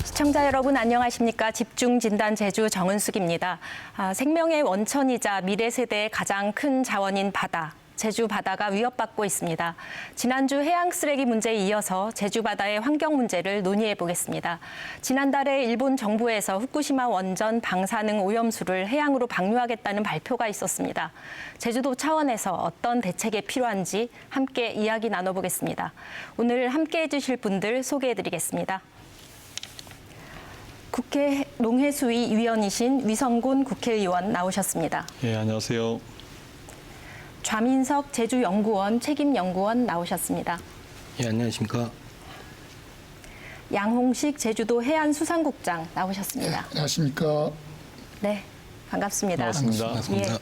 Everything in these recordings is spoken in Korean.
시청자 여러분 안녕하십니까? 집중진단 제주 정은숙입니다. 생명의 원천이자 미래 세대의 가장 큰 자원인 바다. 제주 바다가 위협받고 있습니다. 지난주 해양 쓰레기 문제에 이어서 제주 바다의 환경 문제를 논의해 보겠습니다. 지난달에 일본 정부에서 후쿠시마 원전 방사능 오염수를 해양으로 방류하겠다는 발표가 있었습니다. 제주도 차원에서 어떤 대책이 필요한지 함께 이야기 나눠보겠습니다. 오늘 함께해 주실 분들 소개해 드리겠습니다. 국회 농해수위 위원이신 위성곤 국회의원 나오셨습니다. 예, 안녕하세요. 좌민석 제주연구원 책임연구원 나오셨습니다. 예, 안녕하십니까. 양홍식 제주도 해안수산국장 나오셨습니다. 네, 안녕하십니까. 네, 반갑습니다. 반갑습니다. 예,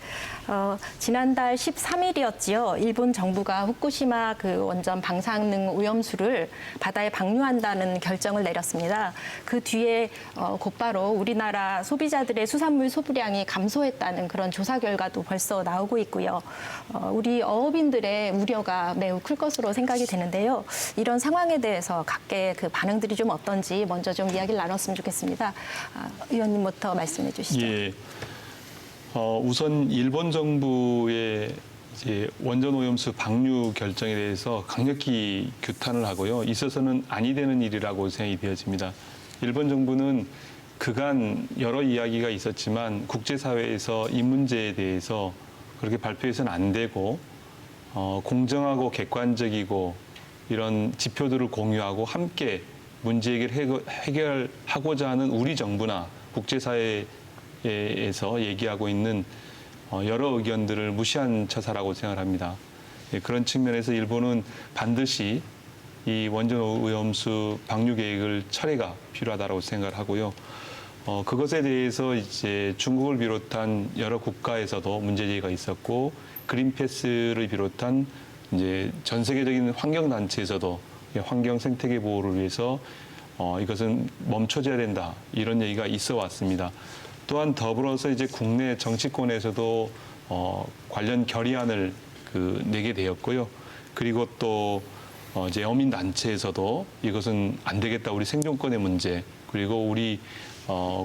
지난달 13일이었지요. 일본 정부가 후쿠시마 그 원전 방사능 오염수를 바다에 방류한다는 결정을 내렸습니다. 그 뒤에 곧바로 우리나라 소비자들의 수산물 소비량이 감소했다는 그런 조사 결과도 벌써 나오고 있고요. 우리 어업인들의 우려가 매우 클 것으로 생각이 되는데요. 이런 상황에 대해서 각계 그 반응들이 좀 어떤지 먼저 좀 이야기를 나눴으면 좋겠습니다. 의원님부터 말씀해 주시죠. 예. 우선 일본 정부의 이제 원전 오염수 방류 결정에 대해서 강력히 규탄을 하고요. 있어서는 아니 되는 일이라고 생각이 되어집니다. 일본 정부는 그간 여러 이야기가 있었지만 국제사회에서 이 문제에 대해서 그렇게 발표해서는 안 되고 공정하고 객관적이고 이런 지표들을 공유하고 함께 문제 해결하고자 하는 우리 정부나 국제사회 에서 얘기하고 있는 여러 의견들을 무시한 처사라고 생각합니다. 그런 측면에서 일본은 반드시 이 원전 오염수 방류 계획을 철회가 필요하다고 생각을 하고요. 그것에 대해서 이제 중국을 비롯한 여러 국가에서도 문제 제기가 있었고 그린피스를 비롯한 이제 전 세계적인 환경 단체에서도 환경 생태계 보호를 위해서 이것은 멈춰져야 된다 이런 얘기가 있어 왔습니다. 또한 더불어서 이제 국내 정치권에서도 관련 결의안을 내게 되었고요. 그리고 또 이제 어민 단체에서도 이것은 안 되겠다. 우리 생존권의 문제 그리고 우리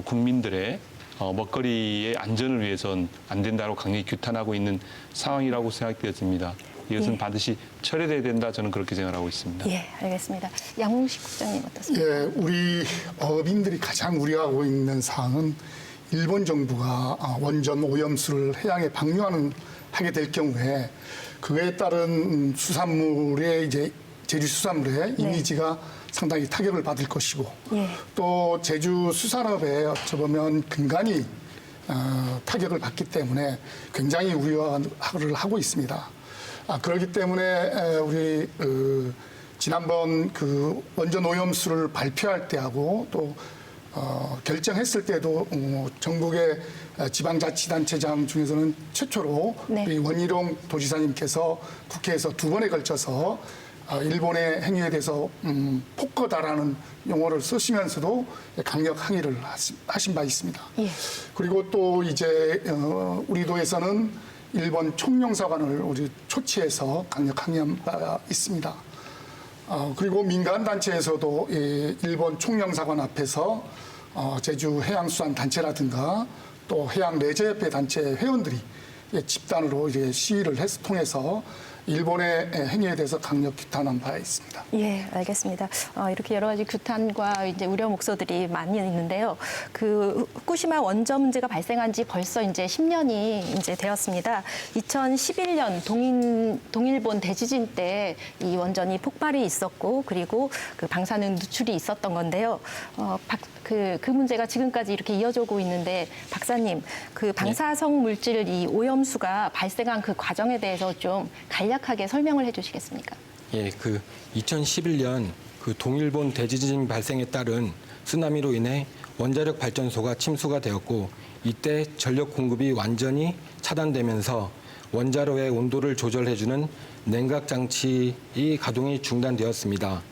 국민들의 먹거리의 안전을 위해서는 안 된다고 강력히 규탄하고 있는 상황이라고 생각되어집니다. 이것은 예. 반드시 철회돼야 된다. 저는 그렇게 생각하고 있습니다. 예, 알겠습니다. 양홍식 국장님 어떻습니까? 예, 우리 어민들이 가장 우려하고 있는 사항은 일본 정부가 원전 오염수를 해양에 하게 될 경우에 그에 따른 수산물의 이제 제주 수산물의 이미지가 상당히 타격을 받을 것이고 또 제주 수산업에 어쩌면 근간이 타격을 받기 때문에 굉장히 우려를 하고 있습니다. 그렇기 때문에 우리 지난번 그 원전 오염수를 발표할 때하고 또 결정했을 때도 전국의 지방자치단체장 중에서는 최초로 우리 원희룡 도지사님께서 국회에서 2번에 걸쳐서 일본의 행위에 대해서 폭거다라는 용어를 쓰시면서도 강력 항의를 하신 바 있습니다. 예. 그리고 또 이제 우리 도에서는 일본 총영사관을 우리 초치해서 강력 항의한 바가 있습니다. 그리고 민간단체에서도 일본 총영사관 앞에서 제주 해양수산단체라든가 또 해양레저협회 단체 회원들이 집단으로 이제 시위를 통해서 일본의 행위에 대해서 강력 규탄한 바 있습니다. 예, 알겠습니다. 이렇게 여러 가지 규탄과 이제 우려 목소들이 많이 있는데요. 그 후쿠시마 원전 문제가 발생한 지 벌써 이제 10년이 이제 되었습니다. 2011년 동일본 대지진 때 이 원전이 폭발이 있었고 그리고 그 방사능 누출이 있었던 건데요. 그 문제가 지금까지 이렇게 이어지고 있는데 박사님, 그 방사성 물질 이 오염수가 발생한 그 과정에 대해서 좀 간략하게 설명을 해주시겠습니까? 예, 그 2011년 그 동일본 대지진 발생에 따른 쓰나미로 인해 원자력 발전소가 침수가 되었고 이때 전력 공급이 완전히 차단되면서 원자로의 온도를 조절해주는 냉각 장치의 가동이 중단되었습니다.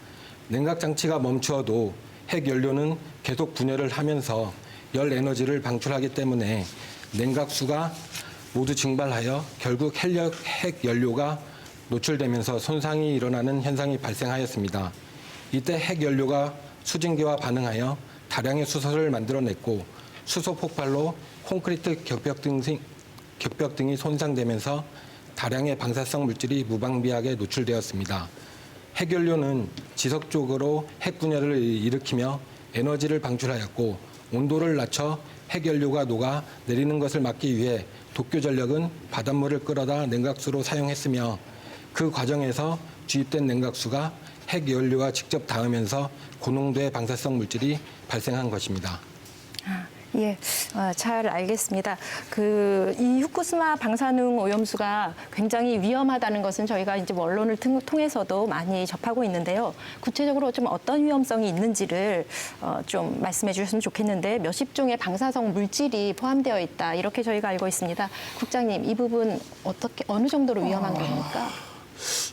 냉각 장치가 멈추어도 핵 연료는 계속 분열을 하면서 열 에너지를 방출하기 때문에 냉각수가 모두 증발하여 결국 핵 연료가 노출되면서 손상이 일어나는 현상이 발생하였습니다. 이때 핵 연료가 수증기와 반응하여 다량의 수소를 만들어냈고 수소 폭발로 콘크리트 격벽 등이 손상되면서 다량의 방사성 물질이 무방비하게 노출되었습니다. 핵 연료는 지속적으로 핵 분열을 일으키며 에너지를 방출하였고 온도를 낮춰 핵 연료가 녹아 내리는 것을 막기 위해 도쿄전력은 바닷물을 끌어다 냉각수로 사용했으며 그 과정에서 주입된 냉각수가 핵 연료와 직접 닿으면서 고농도의 방사성 물질이 발생한 것입니다. 예, 잘 알겠습니다. 이 후쿠시마 방사능 오염수가 굉장히 위험하다는 것은 저희가 이제 언론을 통해서도 많이 접하고 있는데요. 구체적으로 좀 어떤 위험성이 있는지를 좀 말씀해 주셨으면 좋겠는데 몇십 종의 방사성 물질이 포함되어 있다. 이렇게 저희가 알고 있습니다. 국장님, 이 부분 어느 정도로 위험한 겁니까?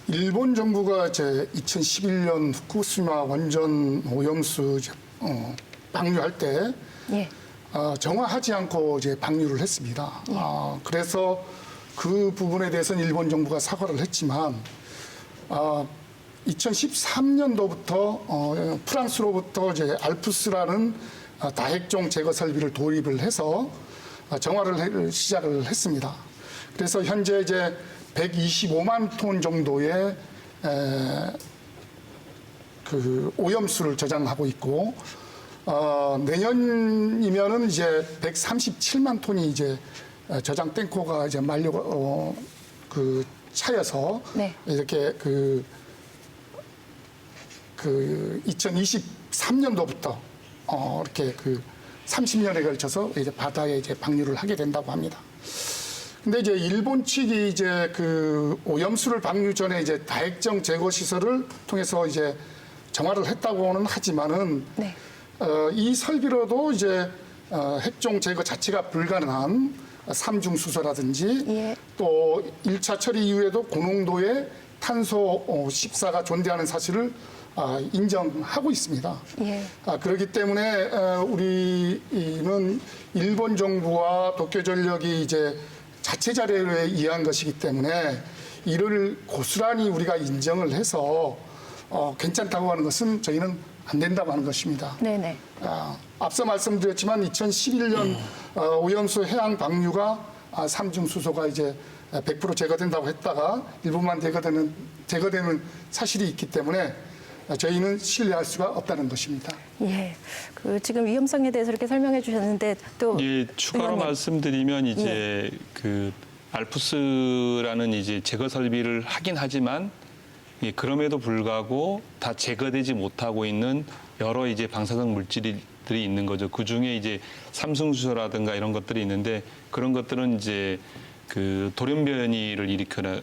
일본 정부가 이제 2011년 후쿠시마 원전 오염수 방류할 때 예. 정화하지 않고 이제 방류를 했습니다. 그래서 그 부분에 대해서는 일본 정부가 사과를 했지만 2013년도부터 프랑스로부터 이제 알프스라는 다핵종 제거 설비를 도입을 해서 정화를 시작을 했습니다. 그래서 현재 이제 125만 톤 정도의 그 오염수를 저장하고 있고 내년이면은 이제 137만 톤이 이제 저장 탱커가 이제 그 차여서 네. 이렇게 그 2023년도부터 이렇게 그 30년에 걸쳐서 이제 바다에 이제 방류를 하게 된다고 합니다. 근데 이제 일본 측이 이제 그 오염수를 방류 전에 이제 다핵정 제거 시설을 통해서 이제 정화를 했다고는 하지만은 네. 이 설비로도 이제 핵종 제거 자체가 불가능한 삼중수소라든지 예. 또 1차 처리 이후에도 고농도의 탄소 14가 존재하는 사실을 인정하고 있습니다. 예. 그렇기 때문에 우리는 일본 정부와 도쿄전력이 이제 자체 자료에 의한 것이기 때문에 이를 고스란히 우리가 인정을 해서 괜찮다고 하는 것은 저희는 안 된다고 하는 것입니다. 네네. 앞서 말씀드렸지만 2011년 오염수 해양 방류가 삼중수소가 이제 100% 제거된다고 했다가 일부만 제거되는 사실이 있기 때문에 저희는 신뢰할 수가 없다는 것입니다. 예. 지금 위험성에 대해서 이렇게 설명해 주셨는데 또 예, 추가로 의원님. 말씀드리면 이제 그 알프스라는 이제 제거 설비를 하긴 하지만 예, 그럼에도 불구하고 다 제거되지 못하고 있는 여러 이제 방사성 물질들이 있는 거죠. 그 중에 이제 삼중수소라든가 이런 것들이 있는데 그런 것들은 이제 그 돌연변이를 일으키거나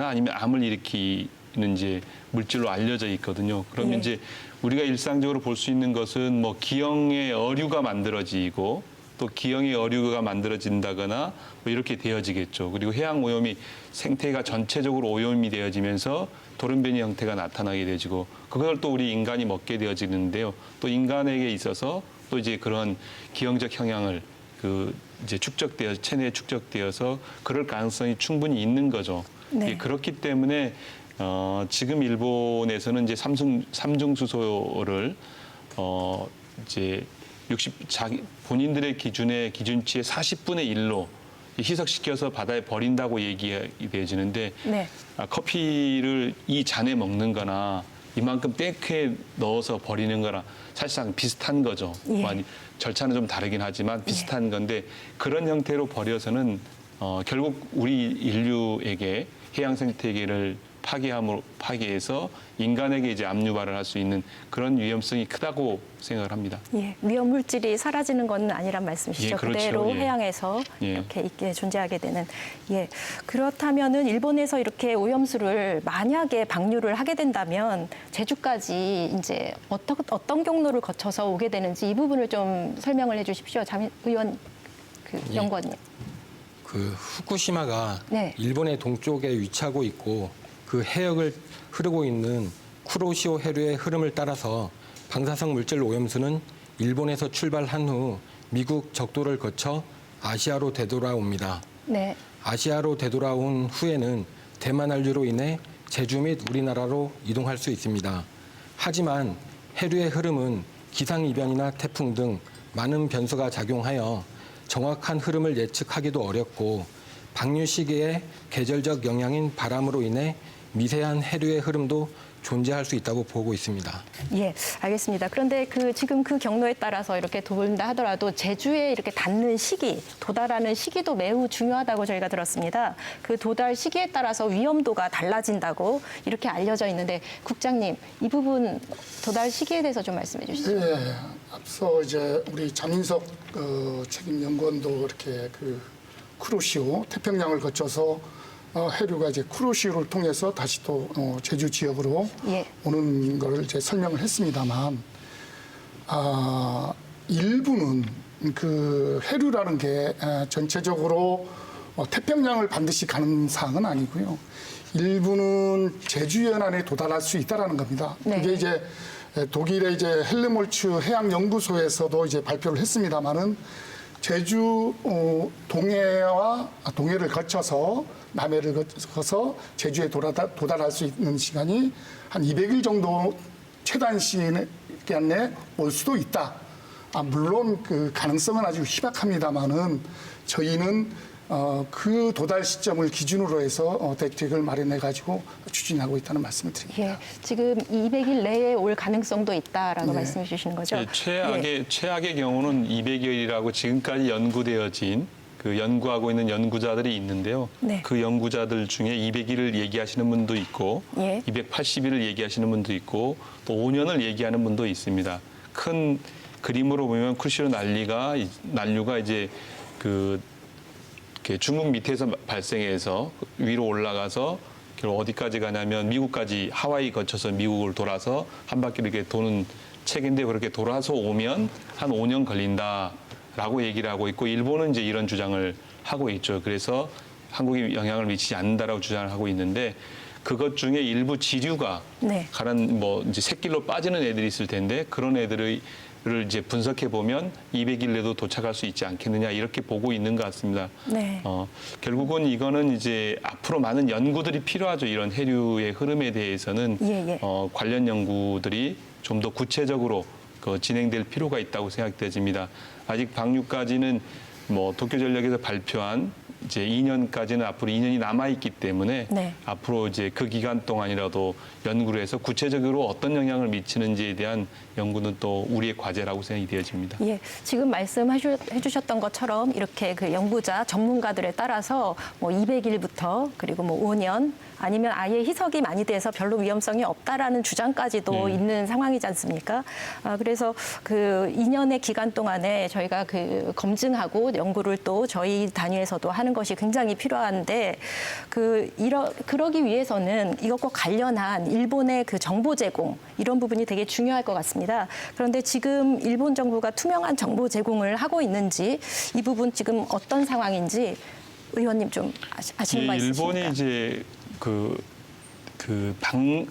아니면 암을 일으키는 이제 물질로 알려져 있거든요. 그러면 예. 이제 우리가 일상적으로 볼 수 있는 것은 뭐 기형의 어류가 만들어지고 또 기형의 어류가 만들어진다거나 뭐 이렇게 되어지겠죠. 그리고 해양 오염이 생태가 전체적으로 오염이 되어지면서 돌연변이 형태가 나타나게 되지고 그걸 또 우리 인간이 먹게 되어지는데요. 또 인간에게 있어서 또 이제 그런 기형적 성향을 이제 체내에 축적되어서 그럴 가능성이 충분히 있는 거죠. 네. 예, 그렇기 때문에 지금 일본에서는 이제 삼중수소를 이제 본인들의 기준치의 40분의 1로 희석시켜서 바다에 버린다고 얘기되어지는데 네. 커피를 이 잔에 먹는 거나 이만큼 탱크에 넣어서 버리는 거랑 사실상 비슷한 거죠. 예. 절차는 좀 다르긴 하지만 비슷한 건데 그런 형태로 버려서는 결국 우리 인류에게 해양 생태계를 파괴해서 인간에게 이제 압류발을 할 수 있는 그런 위험성이 크다고 생각을 합니다. 예, 위험 물질이 사라지는 건 아니란 말씀이시죠. 예, 그렇죠. 그대로 예. 해양에서 예. 이렇게 있게 존재하게 되는. 예, 그렇다면은 일본에서 이렇게 오염수를 만약에 방류를 하게 된다면 제주까지 이제 어떤 경로를 거쳐서 오게 되는지 이 부분을 좀 설명을 해주십시오. 의원 예. 연구원님. 그 후쿠시마가 네. 일본의 동쪽에 위치하고 있고 그 해역을 흐르고 있는 쿠로시오 해류의 흐름을 따라서 방사성 물질 오염수는 일본에서 출발한 후 미국 적도를 거쳐 아시아로 되돌아옵니다. 네. 아시아로 되돌아온 후에는 대만 한류로 인해 제주 및 우리나라로 이동할 수 있습니다. 하지만 해류의 흐름은 기상이변이나 태풍 등 많은 변수가 작용하여 정확한 흐름을 예측하기도 어렵고 방류 시기에 계절적 영향인 바람으로 인해 미세한 해류의 흐름도 존재할 수 있다고 보고 있습니다. 예, 알겠습니다. 그런데 지금 그 경로에 따라서 이렇게 돌다 하더라도 제주에 이렇게 닿는 시기, 도달하는 시기도 매우 중요하다고 저희가 들었습니다. 그 도달 시기에 따라서 위험도가 달라진다고 이렇게 알려져 있는데 국장님, 이 부분 도달 시기에 대해서 좀 말씀해 주시죠. 네, 앞서 이제 우리 장인석 책임 연구원도 이렇게 쿠로시오 태평양을 거쳐서 해류가 이제 쿠로시오를 통해서 다시 또 제주 지역으로 예. 오는 것을 이제 설명을 했습니다만, 일부는 그 해류라는 게 전체적으로 태평양을 반드시 가는 사항은 아니고요. 일부는 제주 연안에 도달할 수 있다라는 겁니다. 네. 그게 이제 독일의 이제 헬레몰츠 해양 연구소에서도 이제 발표를 했습니다만은 제주 동해를 거쳐서 남해를 거쳐서 제주에 도달할 수 있는 시간이 한 200일 정도 최단 시간 내에 올 수도 있다. 물론 그 가능성은 아주 희박합니다만은 저희는 그 도달 시점을 기준으로 해서 대책을 마련해 가지고 추진하고 있다는 말씀을 드립니다. 예, 지금 200일 내에 올 가능성도 있다라고 네. 말씀해 주시는 거죠? 예, 예. 최악의 경우는 200여일이라고 지금까지 연구되어진 그 연구하고 있는 연구자들이 있는데요. 네. 그 연구자들 중에 200일을 얘기하시는 분도 있고 예. 280일을 얘기하시는 분도 있고 또 5년을 얘기하는 분도 있습니다. 큰 그림으로 보면 쿠로시오 난류가 이제 이렇게 중국 밑에서 발생해서 위로 올라가서 결국 어디까지 가냐면 미국까지 하와이 거쳐서 미국을 돌아서 한 바퀴를 이렇게 도는 책인데 그렇게 돌아서 오면 한 5년 걸린다라고 얘기를 하고 있고 일본은 이제 이런 주장을 하고 있죠. 그래서 한국에 영향을 미치지 않는다라고 주장을 하고 있는데 그것 중에 일부 지류가 네. 이제 샛길로 빠지는 애들이 있을 텐데 그런 애들을 이제 분석해 보면 200일 내도 도착할 수 있지 않겠느냐 이렇게 보고 있는 것 같습니다. 네. 결국은 이거는 이제 앞으로 많은 연구들이 필요하죠. 이런 해류의 흐름에 대해서는 예, 예. 관련 연구들이 좀 더 구체적으로 진행될 필요가 있다고 생각되집니다. 아직 방류까지는 도쿄전력에서 발표한 이제 2년까지는 앞으로 2년이 남아 있기 때문에 네. 앞으로 이제 그 기간 동안이라도 연구를 해서 구체적으로 어떤 영향을 미치는지에 대한 연구는 또 우리의 과제라고 생각이 되어집니다. 예, 지금 말씀해 주셨던 것처럼 이렇게 그 연구자 전문가들에 따라서 200일부터 그리고 5년 아니면 아예 희석이 많이 돼서 별로 위험성이 없다라는 주장까지도 있는 상황이지 않습니까? 그래서 그 2년의 기간 동안에 저희가 검증하고 연구를 또 저희 단위에서도 하는 것이 굉장히 필요한데 그러기 위해서는 이것과 관련한 일본의 그 정보 제공 이런 부분이 되게 중요할 것 같습니다. 그런데 지금 일본 정부가 투명한 정보 제공을 하고 있는지 이 부분 지금 어떤 상황인지 의원님 좀 아시는 바 있으십니까? 일본이 이제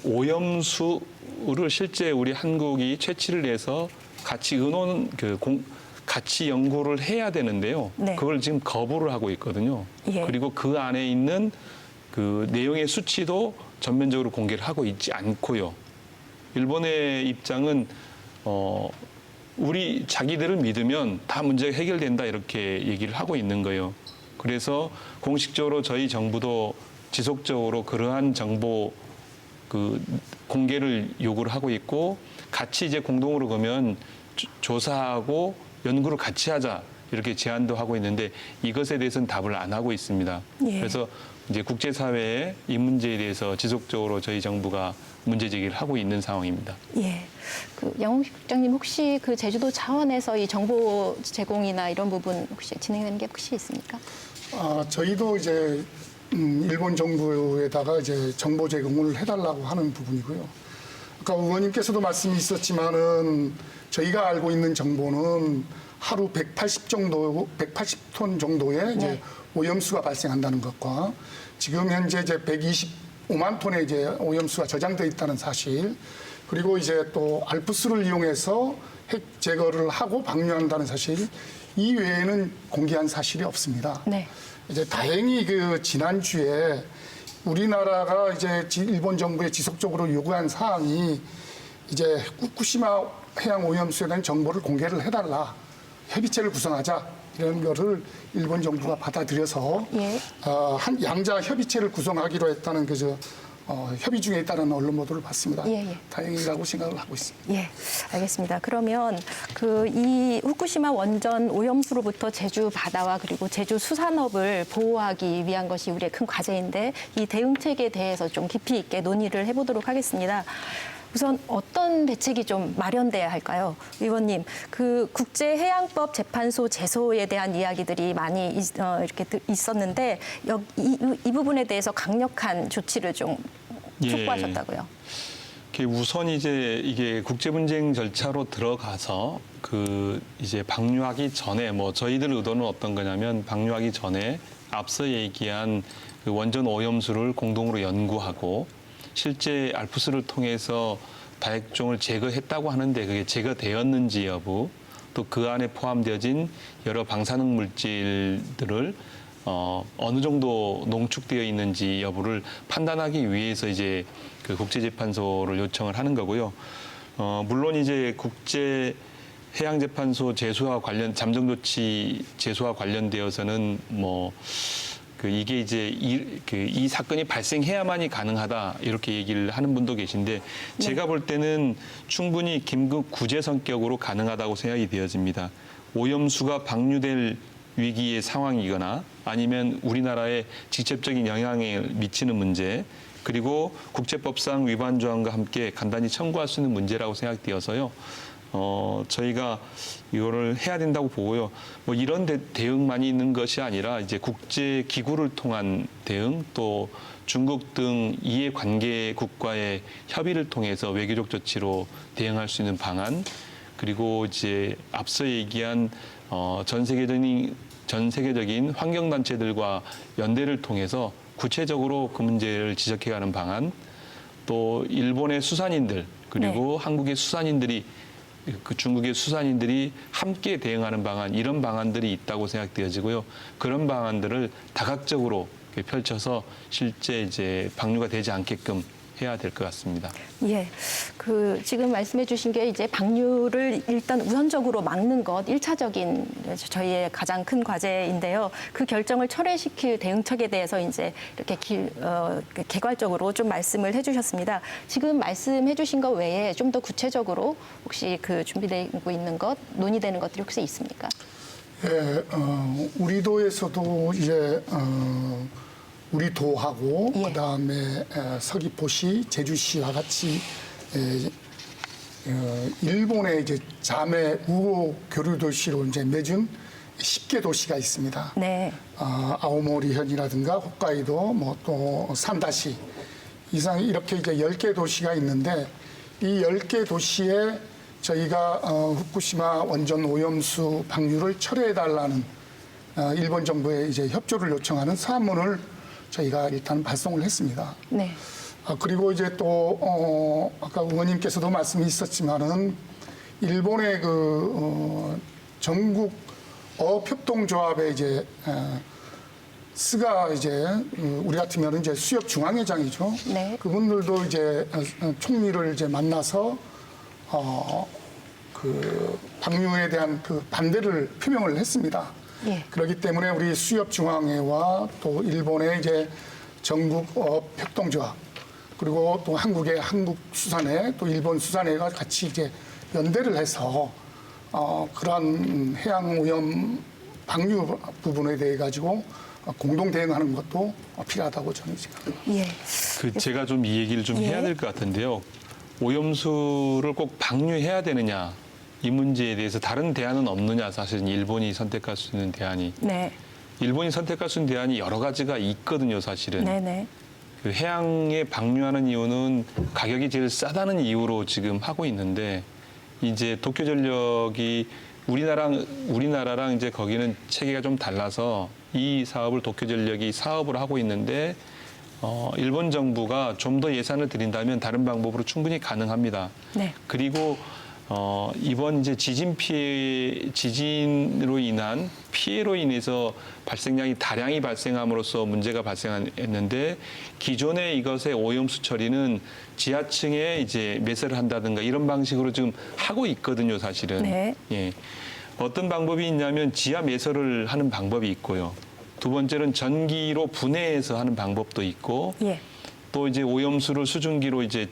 오염수를 실제 우리 한국이 채취를 해서 같이 같이 연구를 해야 되는데요. 네. 그걸 지금 거부를 하고 있거든요. 예. 그리고 그 안에 있는 그 내용의 수치도 전면적으로 공개를 하고 있지 않고요. 일본의 입장은 우리 자기들을 믿으면 다 문제가 해결된다 이렇게 얘기를 하고 있는 거예요. 그래서 공식적으로 저희 정부도 지속적으로 그러한 정보 공개를 요구를 하고 있고 같이 이제 공동으로 그러면 조사하고 연구를 같이 하자 이렇게 제안도 하고 있는데 이것에 대해서는 답을 안 하고 있습니다. 예. 그래서 이제 국제사회에 이 문제에 대해서 지속적으로 저희 정부가 문제 제기를 하고 있는 상황입니다. 예. 양홍식 국장님 혹시 제주도 차원에서 이 정보 제공이나 이런 부분 혹시 진행되는 게 혹시 있습니까? 저희도 이제 일본 정부에다가 이제 정보 제공을 해달라고 하는 부분이고요. 아까 의원님께서도 말씀이 있었지만은 저희가 알고 있는 정보는 하루 180톤 정도의 이제 오염수가 발생한다는 것과 지금 현재 이제 125만 톤의 이제 오염수가 저장돼 있다는 사실, 그리고 이제 또 알프스를 이용해서 핵 제거를 하고 방류한다는 사실, 이 외에는 공개한 사실이 없습니다. 네. 이제 다행히 그 지난주에 우리나라가 이제 일본 정부에 지속적으로 요구한 사항이 이제 후쿠시마 해양 오염수에 대한 정보를 공개를 해달라, 협의체를 구성하자, 이런 거를 일본 정부가 받아들여서 예. 한 양자 협의체를 구성하기로 했다는 그저 협의 중에 있다는 언론 보도를 봤습니다. 예, 예. 다행이라고 생각을 하고 있습니다. 예, 알겠습니다. 그러면 이 후쿠시마 원전 오염수로부터 제주 바다와 그리고 제주 수산업을 보호하기 위한 것이 우리의 큰 과제인데, 이 대응책에 대해서 좀 깊이 있게 논의를 해보도록 하겠습니다. 우선 어떤 대책이 좀 마련돼야 할까요? 의원님, 그 국제해양법 재판소 제소에 대한 이야기들이 많이 이렇게 있었는데, 이 부분에 대해서 강력한 조치를 좀 촉구하셨다고요. 우선 이제 이게 국제 분쟁 절차로 들어가서 그 이제 방류하기 전에, 뭐 저희들 의도는 어떤 거냐면, 방류하기 전에 앞서 얘기한 그 원전 오염수를 공동으로 연구하고 실제 알프스를 통해서 다액종을 제거했다고 하는데 그게 제거되었는지 여부, 또 그 안에 포함되어진 여러 방사능 물질들을 어느 정도 농축되어 있는지 여부를 판단하기 위해서 이제 그 국제재판소를 요청을 하는 거고요. 물론 이제 국제해양재판소 제소와 관련 잠정조치 제소와 관련되어서는 뭐 이게 이제 이 사건이 발생해야만이 가능하다, 이렇게 얘기를 하는 분도 계신데, 제가 볼 때는 충분히 긴급 구제 성격으로 가능하다고 생각이 되어집니다. 오염수가 방류될 위기의 상황이거나 아니면 우리나라에 직접적인 영향을 미치는 문제, 그리고 국제법상 위반 조항과 함께 간단히 청구할 수 있는 문제라고 생각되어서요. 저희가 이거를 해야 된다고 보고요. 뭐 이런 대응만이 있는 것이 아니라 이제 국제 기구를 통한 대응, 또 중국 등 이해관계국과의 협의를 통해서 외교적 조치로 대응할 수 있는 방안, 그리고 이제 앞서 얘기한 전 세계적인 환경단체들과 연대를 통해서 구체적으로 그 문제를 지적해가는 방안, 또 일본의 수산인들 그리고 한국의 수산인들이 그 중국의 수산인들이 함께 대응하는 방안, 이런 방안들이 있다고 생각되어지고요. 그런 방안들을 다각적으로 펼쳐서 실제 이제 방류가 되지 않게끔 해야 될 것 같습니다. 예, 지금 말씀해 주신 게 이제 방류를 일단 우선적으로 막는 것, 1차적인 저희의 가장 큰 과제인데요. 그 결정을 철회시킬 대응책에 대해서 이제 이렇게 개괄적으로 좀 말씀을 해 주셨습니다. 지금 말씀해 주신 것 외에 좀 더 구체적으로 혹시 준비되고 있는 것, 논의되는 것들이 혹시 있습니까? 예, 우리 도에서도 이제 우리 도하고 예. 그다음에 서귀포시, 제주시와 같이 일본의 이제 자매 우호 교류 도시로 이제 맺은 10개 도시가 있습니다. 네. 아오모리현이라든가 홋카이도, 뭐 또 삼다시 이상 이렇게 이제 10개 도시가 있는데, 이 10개 도시에 저희가 후쿠시마 원전 오염수 방류를 철회해달라는 일본 정부에 이제 협조를 요청하는 사문을 저희가 일단 발송을 했습니다. 네. 그리고 이제 또 아까 의원님께서도 말씀이 있었지만은 일본의 전국 어협동조합의 이제 스가 이제 우리 같으면 이제 수협 중앙회장이죠. 네. 그분들도 이제 총리를 이제 만나서 방류에 대한 반대를 표명을 했습니다. 예. 그렇기 때문에 우리 수협중앙회와 또 일본의 이제 전국협동조합, 그리고 또 한국의 한국수산회, 또 일본 수산회가 같이 이제 연대를 해서 그러한 해양 오염 방류 부분에 대해 가지고 공동 대응하는 것도 필요하다고 저는 생각합니다. 예. 제가 좀 이 얘기를 좀 해야 될 것 같은데요. 오염수를 꼭 방류해야 되느냐, 이 문제에 대해서 다른 대안은 없느냐, 사실은 일본이 선택할 수 있는 대안이. 네. 일본이 선택할 수 있는 대안이 여러 가지가 있거든요, 사실은. 네네. 해양에 방류하는 이유는 가격이 제일 싸다는 이유로 지금 하고 있는데, 이제 도쿄전력이 우리나라랑 이제 거기는 체계가 좀 달라서 이 사업을 도쿄전력이 사업을 하고 있는데 일본 정부가 좀 더 예산을 들인다면 다른 방법으로 충분히 가능합니다. 네. 그리고 이번 이제 지진으로 인한 피해로 인해서 발생량이 다량이 발생함으로써 문제가 발생했는데 기존의 이것의 오염수 처리는 지하층에 이제 매설을 한다든가 이런 방식으로 지금 하고 있거든요, 사실은. 네. 예. 어떤 방법이 있냐면 지하 매설을 하는 방법이 있고요. 두 번째는 전기로 분해해서 하는 방법도 있고 예. 또 이제 오염수를 수증기로 이제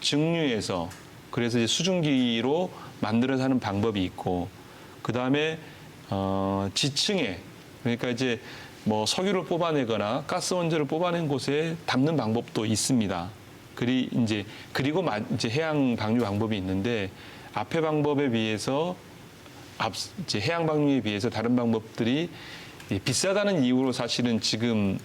증류해서 그래서 이제 수증기로 만들어서 하는 방법이 있고 그다음에 지층에 그러니까 이제 뭐 석유를 뽑아내거나 가스 원자를 뽑아낸 곳에 담는 방법도 있습니다. 그리고 이제 해양 방류 방법이 있는데 앞의 방법에 비해서 이제 해양 방류에 비해서 다른 방법들이 비싸다는 이유로 사실은 지금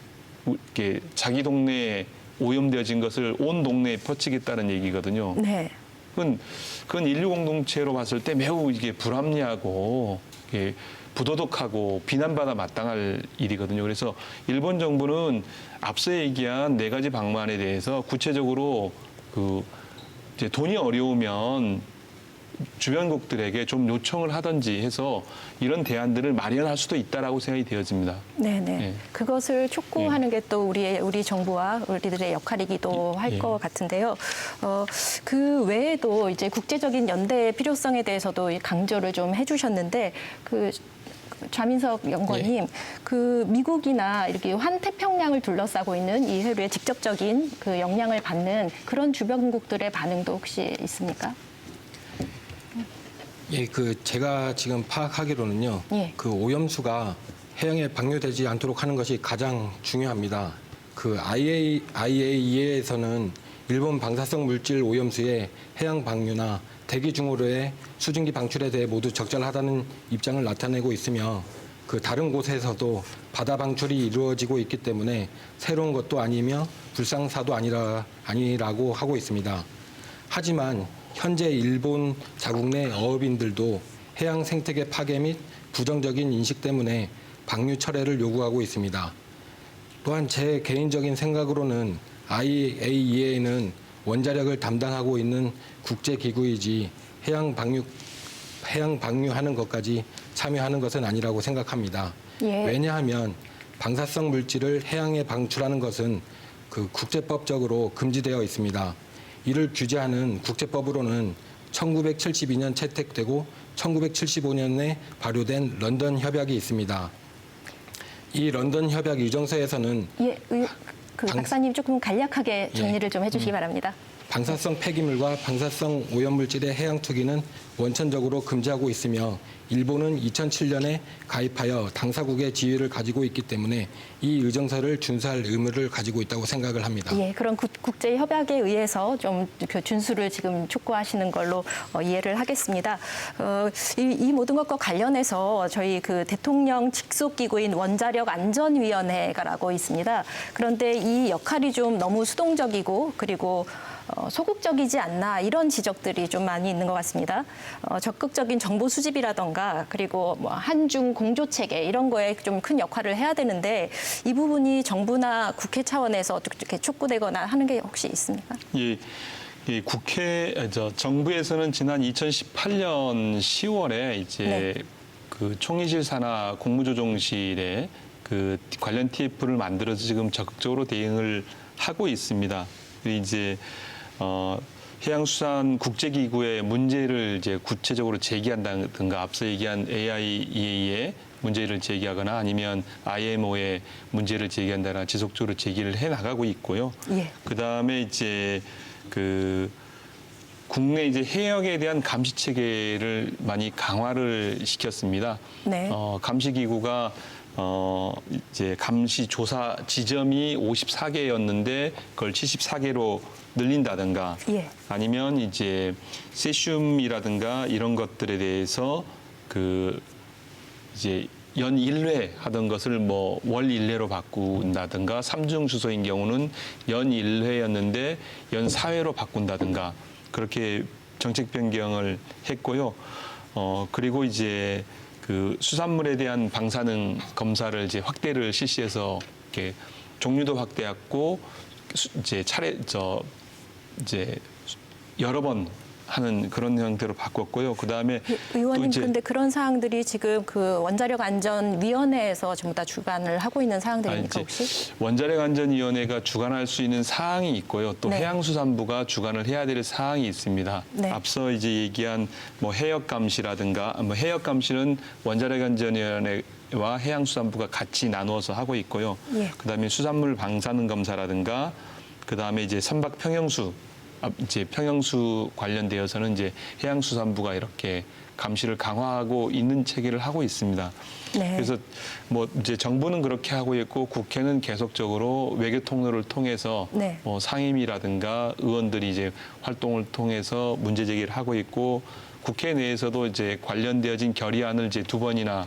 이렇게 자기 동네에 오염되어진 것을 온 동네에 퍼치겠다는 얘기거든요. 네. 그건 인류 공동체로 봤을 때 매우 이게 불합리하고 이게 부도덕하고 비난받아 마땅할 일이거든요. 그래서 일본 정부는 앞서 얘기한 4가지 방안에 대해서 구체적으로 이제 돈이 어려우면 주변국들에게 좀 요청을 하든지 해서 이런 대안들을 마련할 수도 있다라고 생각이 되어집니다. 네네. 네. 그것을 촉구하는 게 또 우리 정부와 우리들의 역할이기도 할 예. 것 같은데요. 그 외에도 이제 국제적인 연대의 필요성에 대해서도 강조를 좀 해주셨는데 좌민석 연구원님, 그 미국이나 이렇게 환태평양을 둘러싸고 있는 이 해류에 직접적인 그 영향을 받는 그런 주변국들의 반응도 혹시 있습니까? 예, 제가 지금 파악하기로는요. 예. 그 오염수가 해양에 방류되지 않도록 하는 것이 가장 중요합니다. IAEA에서는 일본 방사성 물질 오염수의 해양 방류나 대기 중으로의 수증기 방출에 대해 모두 적절하다는 입장을 나타내고 있으며 다른 곳에서도 바다 방출이 이루어지고 있기 때문에 새로운 것도 아니며 불상사도 아니라고 하고 있습니다. 하지만 현재 일본 자국 내 어업인들도 해양 생태계 파괴 및 부정적인 인식 때문에 방류 철회를 요구하고 있습니다. 또한 제 개인적인 생각으로는 IAEA는 원자력을 담당하고 있는 국제기구이지 해양 방류하는 것까지 참여하는 것은 아니라고 생각합니다. 예. 왜냐하면 방사성 물질을 해양에 방출하는 것은 국제법적으로 금지되어 있습니다. 이를 규제하는 국제법으로는 1972년 채택되고 1975년에 발효된 런던 협약이 있습니다. 이 런던 협약 유정서에서는 예, 박사님 조금 간략하게 정리를 좀 해주시기 바랍니다. 방사성 폐기물과 방사성 오염물질의 해양 투기는 원천적으로 금지하고 있으며 일본은 2007년에 가입하여 당사국의 지위를 가지고 있기 때문에 이 의정서를 준수할 의무를 가지고 있다고 생각을 합니다. 예, 그런 국제 협약에 의해서 좀 준수를 지금 촉구하시는 걸로 이해를 하겠습니다. 이 모든 것과 관련해서 저희 대통령 직속 기구인 원자력 안전위원회가라고 있습니다. 그런데 이 역할이 좀 너무 수동적이고 그리고 소극적이지 않나 이런 지적들이 좀 많이 있는 것 같습니다. 적극적인 정보 수집이라던가 그리고 한중 공조 체계 이런 거에 좀 큰 역할을 해야 되는데 이 부분이 정부나 국회 차원에서 이렇게 촉구되거나 하는 게 혹시 있습니까? 예. 정부에서는 지난 2018년 10월에 이제 총리실 산하 국무조정실에 관련 TF를 만들어서 지금 적극적으로 대응을 하고 있습니다. 이제 해양수산 국제기구의 문제를 이제 구체적으로 제기한다든가 앞서 얘기한 AIEA의 문제를 제기하거나 아니면 IMO의 문제를 제기한다거나 지속적으로 제기를 해 나가고 있고요. 예. 그다음에 이제 국내 이제 해역에 대한 감시 체계를 많이 강화를 시켰습니다. 네. 감시기구가 이제 감시 조사 지점이 54개였는데 그걸 74개로 늘린다든가 예. 아니면 이제 세슘이라든가 이런 것들에 대해서 이제 연 1회 하던 것을 월 1회로 바꾼다든가 삼중 수소인 경우는 연 1회였는데 연 4회로 바꾼다든가 그렇게 정책 변경을 했고요. 그리고 이제 그 수산물에 대한 방사능 검사를 이제 확대를 실시해서 이렇게 종류도 확대했고 이제 이제 여러 번 하는 그런 형태로 바꿨고요. 그다음에 의원님, 또 그런데 그런 사항들이 지금 그 원자력 안전위원회에서 전부 다 주관을 하고 있는 사항들입니까, 혹시? 원자력 안전위원회가 주관할 수 있는 사항이 있고요. 또 네. 해양수산부가 주관을 해야 될 사항이 있습니다. 네. 앞서 이제 얘기한 뭐 해역 감시라든가 해역 감시는 원자력 안전위원회와 해양수산부가 같이 나누어서 하고 있고요. 예. 그다음에 수산물 방사능 검사라든가 그다음에 이제 선박 평형수 이제 평형수 관련되어서는 이제 해양수산부가 이렇게 감시를 강화하고 있는 체계를 하고 있습니다. 네. 그래서 뭐 이제 정부는 그렇게 하고 있고 국회는 계속적으로 외교 통로를 통해서 네. 뭐 상임위라든가 의원들이 이제 활동을 통해서 문제 제기를 하고 있고 국회 내에서도 이제 관련되어진 결의안을 이제 2번이나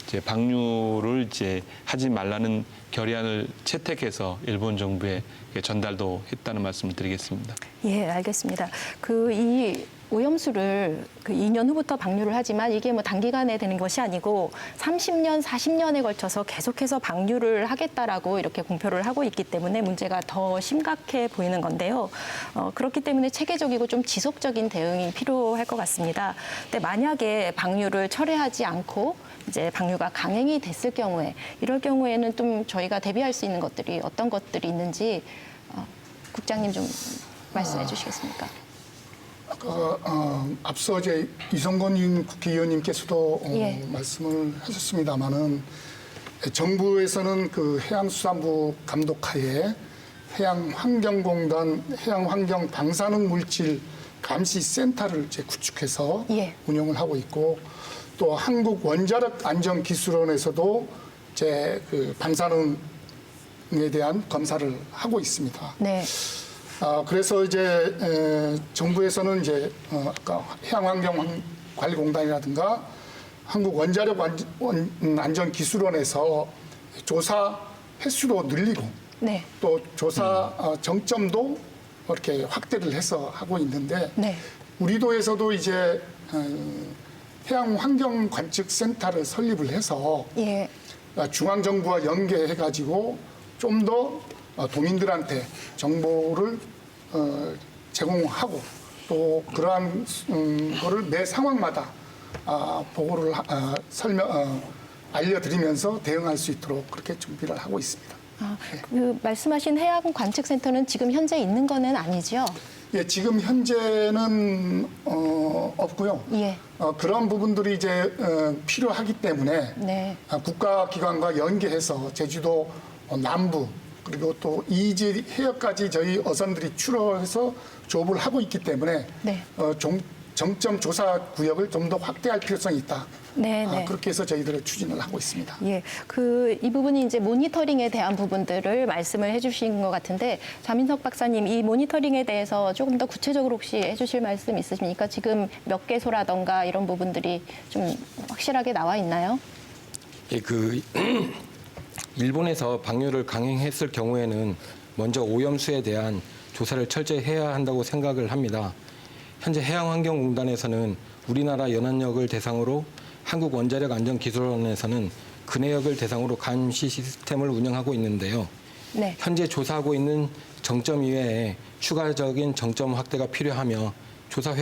이제 방류를 이제 하지 말라는 결의안을 채택해서 일본 정부에 전달도 했다는 말씀을 드리겠습니다. 예, 알겠습니다. 이 오염수를 2년 후부터 방류를 하지만 이게 뭐 단기간에 되는 것이 아니고 30년, 40년에 걸쳐서 계속해서 방류를 하겠다라고 이렇게 공표를 하고 있기 때문에 문제가 더 심각해 보이는 건데요. 그렇기 때문에 체계적이고 좀 지속적인 대응이 필요할 것 같습니다. 근데 만약에 방류를 철회하지 않고 이제 방류가 강행이 됐을 경우에 이럴 경우에는 좀 저희가 대비할 수 있는 것들이 어떤 것들이 있는지 국장님 좀 말씀해 주시겠습니까? 앞서 이제 이성건 국회의원님께서도 예. 말씀을 하셨습니다마는 정부에서는 그 해양수산부 감독하에 해양환경공단 해양환경 방사능 물질 감시센터를 이제 구축해서 예. 운영을 하고 있고 또 한국 원자력 안전기술원에서도 이제 그 방사능에 대한 검사를 하고 있습니다. 네. 그래서 이제 정부에서는 이제 아까 해양환경관리공단이라든가 한국 원자력 안전기술원에서 조사 횟수도 늘리고 네. 또 조사 정점도 이렇게 확대를 해서 하고 있는데 네. 우리 도에서도 이제 해양환경관측센터를 설립을 해서 예. 중앙정부와 연계해가지고 좀 더 도민들한테 정보를 제공하고 또 그러한 거를 매 상황마다 보고를 알려드리면서 대응할 수 있도록 그렇게 준비를 하고 있습니다. 말씀하신 해양관측센터는 지금 현재 있는 거는 아니죠? 예, 지금 현재는 없고요. 예. 그런 부분들이 이제 필요하기 때문에 네. 국가기관과 연계해서 제주도 남부 그리고 또 이지 해역까지 저희 어선들이 출어해서 조업을 하고 있기 때문에 네. 정점 조사 구역을 좀 더 확대할 필요성이 있다. 네, 네. 그렇게 해서 저희들을 추진을 하고 있습니다. 예, 이 부분이 이제 모니터링에 대한 부분들을 말씀을 해주신 것 같은데 자민석 박사님, 이 모니터링에 대해서 조금 더 구체적으로 혹시 해주실 말씀 있으십니까? 지금 몇 개소라던가 이런 부분들이 좀 확실하게 나와 있나요? 예, 일본에서 방류를 강행했을 경우에는 먼저 오염수에 대한 조사를 철저히 해야 한다고 생각을 합니다. 현재 해양환경공단에서는 우리나라 연안역을 대상으로 한국원자력안전기술원에서는 근해역을 대상으로 감시 시스템을 운영하고 있는데요. 네. 현재 조사하고 있는 정점 이외에 추가적인 정점 확대가 필요하며 조사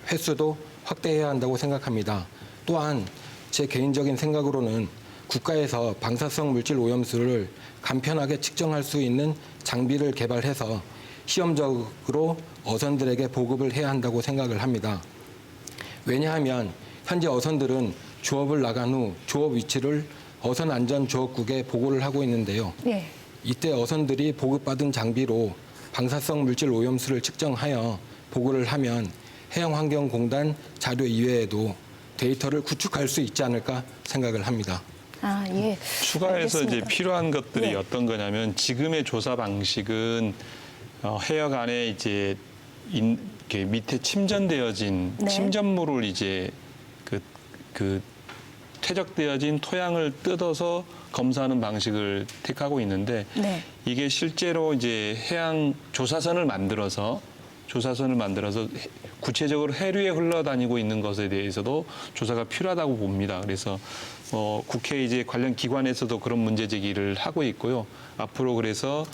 횟수도 확대해야 한다고 생각합니다. 또한 제 개인적인 생각으로는 국가에서 방사성 물질 오염수를 간편하게 측정할 수 있는 장비를 개발해서 시험적으로 어선들에게 보급을 해야 한다고 생각을 합니다. 왜냐하면 현재 어선들은 조업을 나간 후 조업 위치를 어선안전조업국에 보고를 하고 있는데요. 네. 이때 어선들이 보급받은 장비로 방사성 물질 오염수를 측정하여 보고를 하면 해양환경공단 자료 이외에도 데이터를 구축할 수 있지 않을까 생각을 합니다. 예. 추가해서 알겠습니다. 이제 필요한 것들이 예. 어떤 거냐면 지금의 조사 방식은 해역 안에 이제 이렇게 밑에 침전되어진 네. 침전물을 이제 그 퇴적되어진 토양을 뜯어서 검사하는 방식을 택하고 있는데 네. 이게 실제로 이제 해양 조사선을 만들어서 구체적으로 해류에 흘러다니고 있는 것에 대해서도 조사가 필요하다고 봅니다. 그래서 국회 이제 관련 기관에서도 그런 문제 제기를 하고 있고요. 앞으로 그래서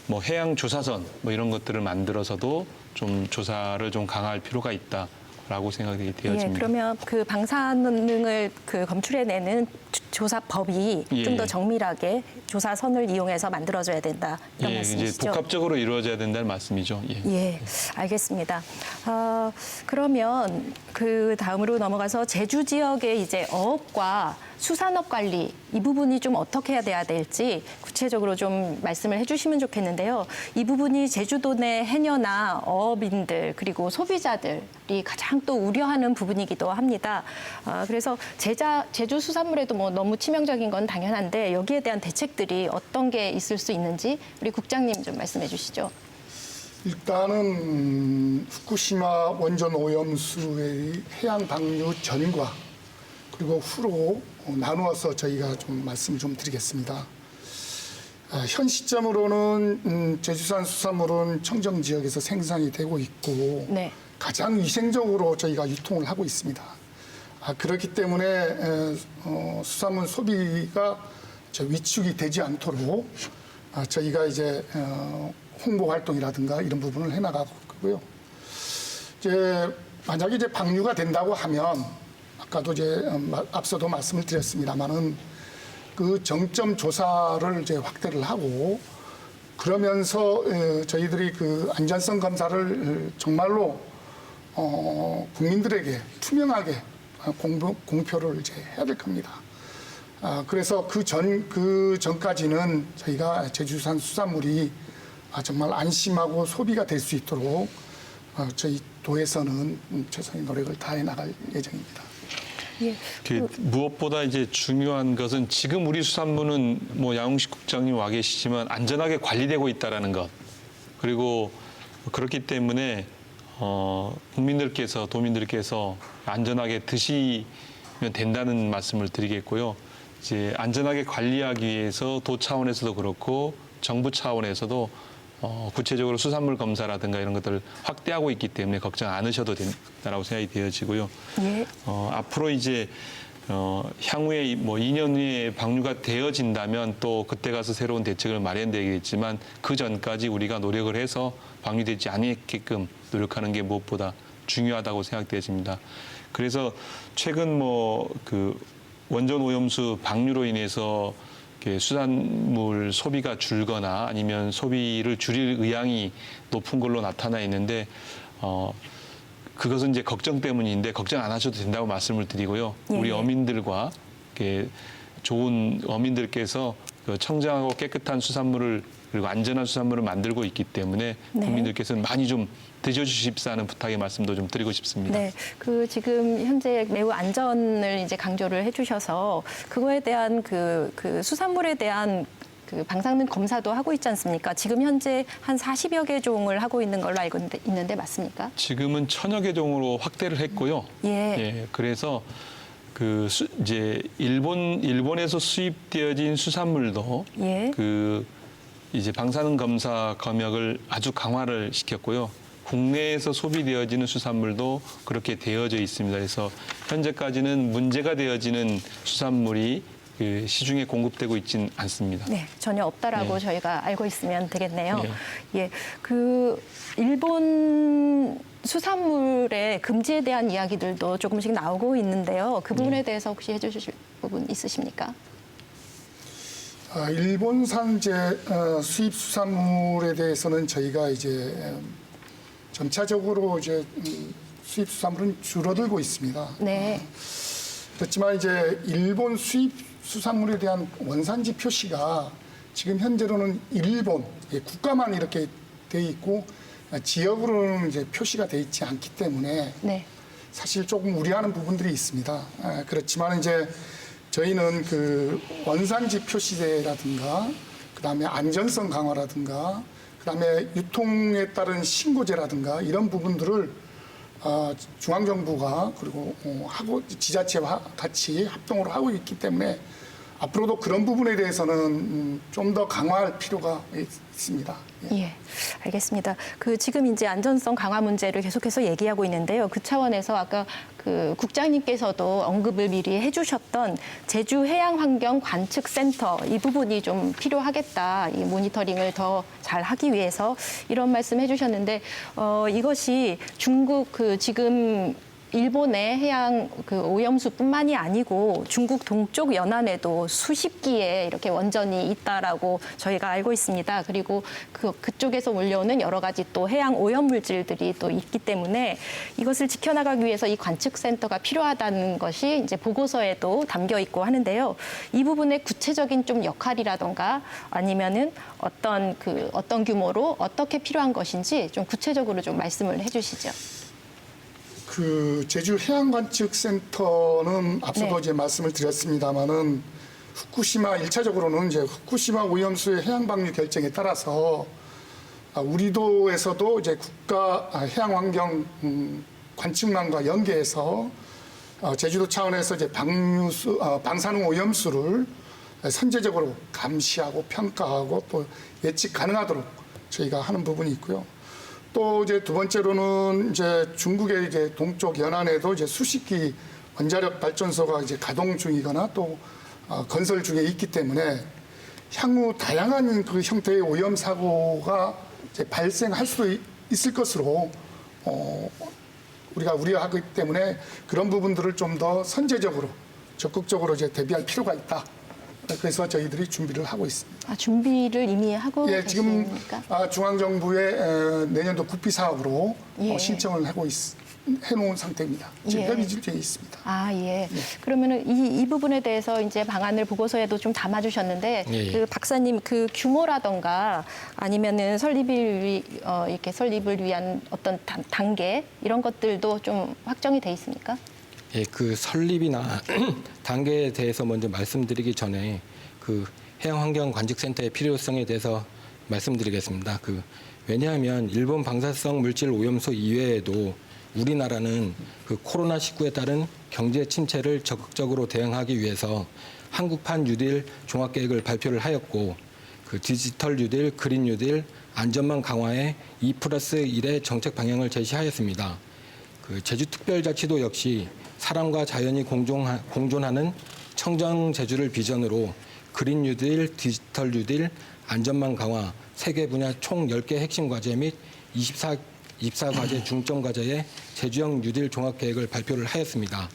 뭐 해양 조사선 뭐 이런 것들을 만들어서도 좀 조사를 좀 강화할 필요가 있다라고 생각이 되어집니다. 예, 그러면 그 방사능을 그 검출해내는 조사법이 예. 좀 더 정밀하게 조사선을 이용해서 만들어져야 된다 이런 예, 이제 말씀이시죠? 복합적으로 이루어져야 된다는 말씀이죠. 예. 예, 알겠습니다. 그러면 그 다음으로 넘어가서 제주 지역의 이제 어업과 수산업 관리 이 부분이 좀 어떻게 해야 될지 구체적으로 좀 말씀을 해주시면 좋겠는데요. 이 부분이 제주도 내 해녀나 어업인들 그리고 소비자들이 가장 또 우려하는 부분이기도 합니다. 그래서 제주 수산물에도 뭐 너무 치명적인 건 당연한데 여기에 대한 대책들이 어떤 게 있을 수 있는지 우리 국장님 좀 말씀해 주시죠. 일단은 후쿠시마 원전 오염수의 해양 방류 전과 그리고 후로 나누어서 저희가 좀 말씀을 좀 드리겠습니다. 현 시점으로는 제주산 수산물은 청정 지역에서 생산이 되고 있고 네. 가장 위생적으로 저희가 유통을 하고 있습니다. 그렇기 때문에 수산물 소비가 위축이 되지 않도록 저희가 이제 홍보 활동이라든가 이런 부분을 해나가고 있고요. 이제 만약에 이제 방류가 된다고 하면 아까도 이제 앞서도 말씀을 드렸습니다만은 그 정점 조사를 이제 확대를 하고 그러면서 저희들이 그 안전성 검사를 정말로 국민들에게 투명하게 공표를 이제 해야 될 겁니다. 그래서 그 전까지는 저희가 제주산 수산물이 정말 안심하고 소비가 될 수 있도록 저희 도에서는 최선의 노력을 다해 나갈 예정입니다. 예. 무엇보다 이제 중요한 것은 지금 우리 수산물은 뭐 양웅식 국장님 와 계시지만 안전하게 관리되고 있다라는 것. 그리고 그렇기 때문에 국민들께서 도민들께서 안전하게 드시면 된다는 말씀을 드리겠고요. 이제 안전하게 관리하기 위해서 도 차원에서도 그렇고 정부 차원에서도 구체적으로 수산물 검사라든가 이런 것들을 확대하고 있기 때문에 걱정 안 하셔도 된다라고 생각이 되어지고요. 예. 앞으로 이제 향후에 뭐 2년 후에 방류가 되어진다면 또 그때 가서 새로운 대책을 마련되겠지만 그 전까지 우리가 노력을 해서 방류되지 않게끔 노력하는 게 무엇보다 중요하다고 생각되어집니다. 그래서 최근 뭐 그 원전 오염수 방류로 인해서 수산물 소비가 줄거나 아니면 소비를 줄일 의향이 높은 걸로 나타나 있는데 그것은 이제 걱정 때문인데 걱정 안 하셔도 된다고 말씀을 드리고요. 예. 우리 어민들과 좋은 어민들께서 청정하고 깨끗한 수산물을 그리고 안전한 수산물을 만들고 있기 때문에 네. 국민들께서는 많이 좀 드셔주십사는 부탁의 말씀도 좀 드리고 싶습니다. 네, 그 지금 현재 매우 안전을 이제 강조를 해주셔서 그거에 대한 그 수산물에 대한 그 방사능 검사도 하고 있지 않습니까? 지금 현재 한 40여 개 종을 하고 있는 걸로 알고 있는데 맞습니까? 지금은 1000여 개 종으로 확대를 했고요. 예. 그래서 이제 일본에서 수입되어진 수산물도 예. 이제 방사능 검사 검역을 아주 강화를 시켰고요. 국내에서 소비되어지는 수산물도 그렇게 되어져 있습니다. 그래서 현재까지는 문제가 되어지는 수산물이 시중에 공급되고 있지는 않습니다. 네, 전혀 없다라고 네. 저희가 알고 있으면 되겠네요. 네. 예, 그 일본 수산물의 금지에 대한 이야기들도 조금씩 나오고 있는데요. 그 부분에 대해서 혹시 해주실 부분 있으십니까? 일본산 수입 수산물에 대해서는 저희가 이제 점차적으로 이제 수입 수산물은 줄어들고 있습니다. 네. 그렇지만 이제 일본 수입 수산물에 대한 원산지 표시가 지금 현재로는 일본 국가만 이렇게 돼 있고 지역으로는 이제 표시가 돼 있지 않기 때문에 네. 사실 조금 우려하는 부분들이 있습니다. 그렇지만 이제 저희는 그 원산지 표시제라든가 그다음에 안전성 강화라든가 그다음에 유통에 따른 신고제라든가 이런 부분들을 중앙정부가 그리고 하고 지자체와 같이 합동으로 하고 있기 때문에 앞으로도 그런 부분에 대해서는 좀 더 강화할 필요가 있습니다. 예. 예, 알겠습니다. 지금 이제 안전성 강화 문제를 계속해서 얘기하고 있는데요. 그 차원에서 아까 국장님께서도 언급을 미리 해주셨던 제주 해양환경 관측센터 이 부분이 좀 필요하겠다. 이 모니터링을 더 잘 하기 위해서 이런 말씀 해주셨는데 이것이 중국 지금 일본의 해양 오염수뿐만이 아니고 중국 동쪽 연안에도 수십 기의 이렇게 원전이 있다라고 저희가 알고 있습니다. 그리고 그쪽에서 몰려오는 여러 가지 또 해양 오염 물질들이 또 있기 때문에 이것을 지켜나가기 위해서 이 관측센터가 필요하다는 것이 이제 보고서에도 담겨 있고 하는데요. 이 부분의 구체적인 좀 역할이라던가 아니면은 어떤 규모로 어떻게 필요한 것인지 좀 구체적으로 좀 말씀을 해주시죠. 제주 해양관측센터는 앞서도 네. 이제 말씀을 드렸습니다마는 후쿠시마 1차적으로는 이제 후쿠시마 오염수의 해양 방류 결정에 따라서 우리도에서도 이제 국가 해양환경 관측망과 연계해서 제주도 차원에서 이제 방사능 오염수를 선제적으로 감시하고 평가하고 또 예측 가능하도록 저희가 하는 부분이 있고요. 또 이제 두 번째로는 이제 중국의 이제 동쪽 연안에도 이제 수십 기 원자력 발전소가 이제 가동 중이거나 또 건설 중에 있기 때문에 향후 다양한 그 형태의 오염 사고가 이제 발생할 수도 있을 것으로 우리가 우려하기 때문에 그런 부분들을 좀 더 선제적으로 적극적으로 이제 대비할 필요가 있다. 그래서 저희들이 준비를 하고 있습니다. 준비를 이미 하고 지금 계십니까? 중앙정부의 내년도 국비 사업으로 예. 신청을 해놓은 상태입니다. 지금 예. 협의 중에 있습니다. 예. 그러면은 이 부분에 대해서 이제 방안을 보고서에도 좀 담아주셨는데 예. 박사님 규모라던가 아니면은 이렇게 설립을 위한 어떤 단계 이런 것들도 좀 확정이 돼 있습니까? 예, 설립이나 단계에 대해서 먼저 말씀드리기 전에 해양환경관측센터의 필요성에 대해서 말씀드리겠습니다. 왜냐하면 일본 방사성 물질 오염수 이외에도 우리나라는 코로나19에 따른 경제 침체를 적극적으로 대응하기 위해서 한국판 뉴딜 종합계획을 발표를 하였고 디지털 뉴딜, 그린 뉴딜, 안전망 강화에 2+1의 정책 방향을 제시하였습니다. 제주특별자치도 역시 사람과 자연이 공존하는 청정 제주를 비전으로 그린 뉴딜, 디지털 뉴딜, 안전망 강화 3개 분야 총 10개 핵심 과제 및 24과제 중점 과제의 제주형 뉴딜 종합계획을 발표를 하였습니다.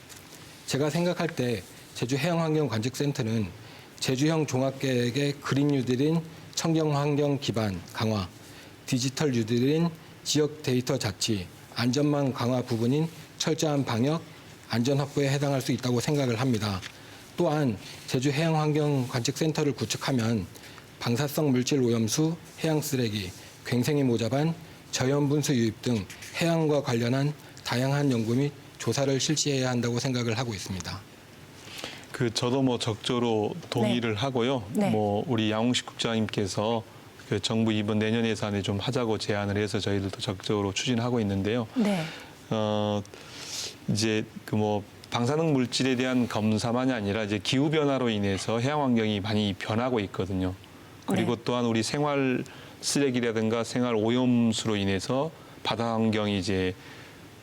제가 생각할 때 제주해양환경관측센터는 제주형 종합계획의 그린 뉴딜인 청정환경 기반 강화, 디지털 뉴딜인 지역 데이터 자치, 안전망 강화 부분인 철저한 방역, 안전 확보에 해당할 수 있다고 생각을 합니다. 또한 제주해양환경관측센터를 구축하면 방사성 물질 오염수, 해양 쓰레기, 괭생이 모자반, 저염분수 유입 등 해양과 관련한 다양한 연구 및 조사를 실시해야 한다고 생각을 하고 있습니다. 저도 적극적으로 동의를 하고요. 네. 우리 양홍식 국장님께서 정부 이번 내년 예산에 좀 하자고 제안을 해서 저희들도 적극적으로 추진하고 있는데요. 네. 이제 방사능 물질에 대한 검사만이 아니라 이제 기후 변화로 인해서 해양 환경이 많이 변하고 있거든요. 그리고 네. 또한 우리 생활 쓰레기라든가 생활 오염수로 인해서 바다 환경이 이제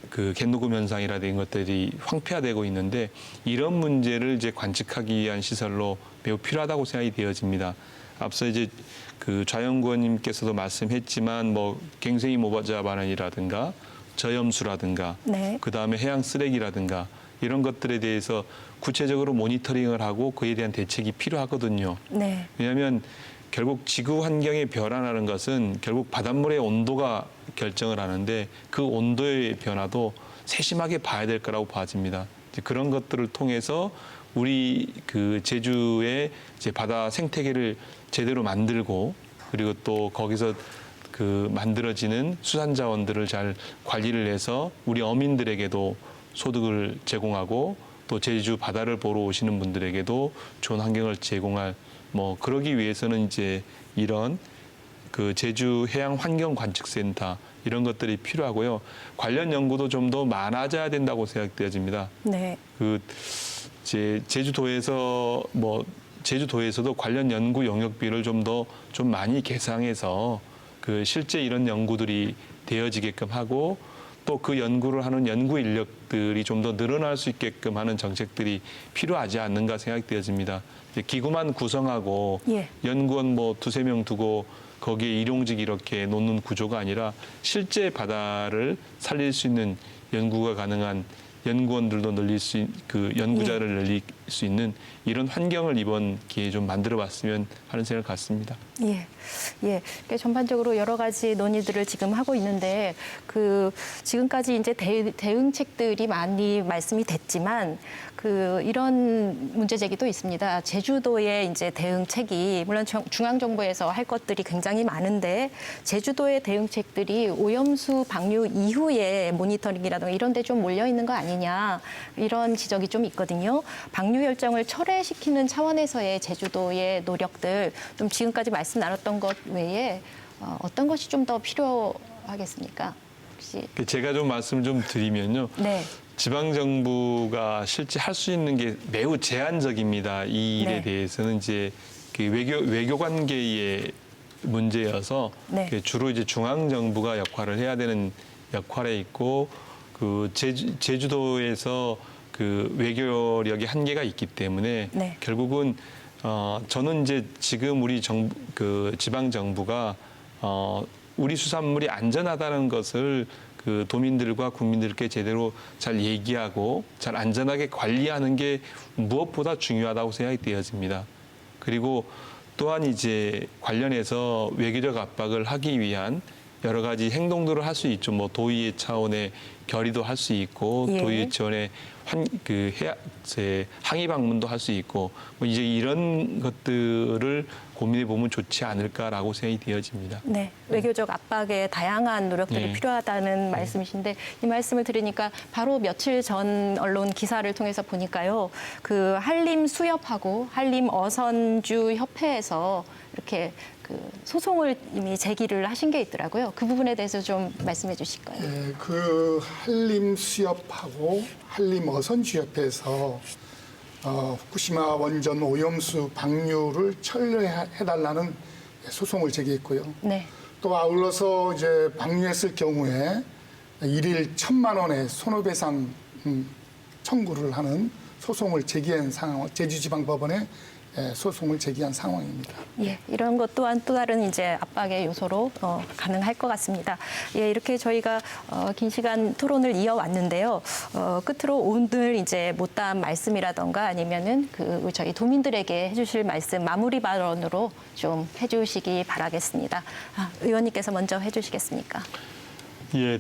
갯녹음 현상이라든가 이런 것들이 황폐화되고 있는데 이런 문제를 이제 관측하기 위한 시설로 매우 필요하다고 생각이 되어집니다. 앞서 이제 좌연구원님께서도 말씀했지만 괭생이 모자 반환이라든가 저염수라든가 네. 그다음에 해양 쓰레기라든가 이런 것들에 대해서 구체적으로 모니터링을 하고 그에 대한 대책이 필요하거든요. 네. 왜냐하면 결국 지구 환경의 변화라는 것은 결국 바닷물의 온도가 결정을 하는데 그 온도의 변화도 세심하게 봐야 될 거라고 봐집니다. 그런 것들을 통해서 우리 제주의 이제 바다 생태계를 제대로 만들고 그리고 또 거기서 만들어지는 수산 자원들을 잘 관리를 해서 우리 어민들에게도 소득을 제공하고 또 제주 바다를 보러 오시는 분들에게도 좋은 환경을 제공할 그러기 위해서는 이제 이런 제주 해양 환경 관측센터 이런 것들이 필요하고요. 관련 연구도 좀 더 많아져야 된다고 생각되어집니다. 네. 제주도에서 제주도에서도 관련 연구 용역비를 좀 많이 계상해서 그 실제 이런 연구들이 되어지게끔 하고 또 그 연구를 하는 연구 인력들이 좀 더 늘어날 수 있게끔 하는 정책들이 필요하지 않는가 생각되어집니다. 기구만 구성하고 예. 연구원 뭐 2~3명 두고 거기에 일용직 이렇게 놓는 구조가 아니라 실제 바다를 살릴 수 있는 연구가 가능한 연구원들도 늘릴 그 연구자를 늘릴 수 있는 이런 환경을 이번 기회에 좀 만들어봤으면 하는 생각을 갖습니다. 예, 예. 전반적으로 여러 가지 논의들을 지금 하고 있는데 그 지금까지 이제 대응책들이 많이 말씀이 됐지만 그 이런 문제 제기도 있습니다. 제주도의 이제 대응책이 물론 중앙 정부에서 할 것들이 굉장히 많은데 제주도의 대응책들이 오염수 방류 이후에 모니터링이라든가 이런 데 좀 몰려 있는 거 아니냐 이런 지적이 좀 있거든요. 방류 결정을 철회시키는 차원에서의 제주도의 노력들 좀 지금까지 말씀 나눴던 것 외에 어떤 것이 좀 더 필요하겠습니까? 혹시 제가 좀 말씀 좀 드리면요. 네. 지방 정부가 실제 할 수 있는 게 매우 제한적입니다. 이 일에 네. 대해서는 이제 그 외교 관계의 문제여서 네. 그 주로 이제 중앙 정부가 역할을 해야 되는 역할에 있고 그 제주도에서 그 외교력이 한계가 있기 때문에 네. 결국은 저는 이제 지금 우리 그 지방 정부가 우리 수산물이 안전하다는 것을 그 도민들과 국민들께 제대로 잘 얘기하고 잘 안전하게 관리하는 게 무엇보다 중요하다고 생각이 되어집니다. 그리고 또한 이제 관련해서 외교적 압박을 하기 위한 여러 가지 행동들을 할 수 있죠. 뭐 도의회 차원의 결의도 할 수 있고 예. 도의회 차원의 항의 방문도 할 수 있고 뭐 이제 이런 것들을 고민해 보면 좋지 않을까라고 생각이 되어집니다. 네, 외교적 압박에 다양한 노력들이 네. 필요하다는 말씀이신데 이 말씀을 들으니까 바로 며칠 전 언론 기사를 통해서 보니까요. 그 한림 수협하고 한림 어선주 협회에서 이렇게 그 소송을 이미 제기를 하신 게 있더라고요. 그 부분에 대해서 좀 말씀해 주실까요? 예, 그 한림수협하고 한림어선주협회에서 후쿠시마 원전 오염수 방류를 철회해달라는 소송을 제기했고요. 네. 또 아울러서 이제 방류했을 경우에 일일 1,000만 원의 손해배상 청구를 하는 소송을 제기한 상황, 제주지방법원에 소송을 제기한 상황입니다. 예, 이런 것 또한 또 다른 이제 압박의 요소로 가능할 것 같습니다. 예, 이렇게 저희가 긴 시간 토론을 이어왔는데요. 끝으로 오늘 이제 못다한 말씀이라던가 아니면은 그 저희 도민들에게 해주실 말씀 마무리 발언으로 좀 해주시기 바라겠습니다. 의원님께서 먼저 해주시겠습니까? 예.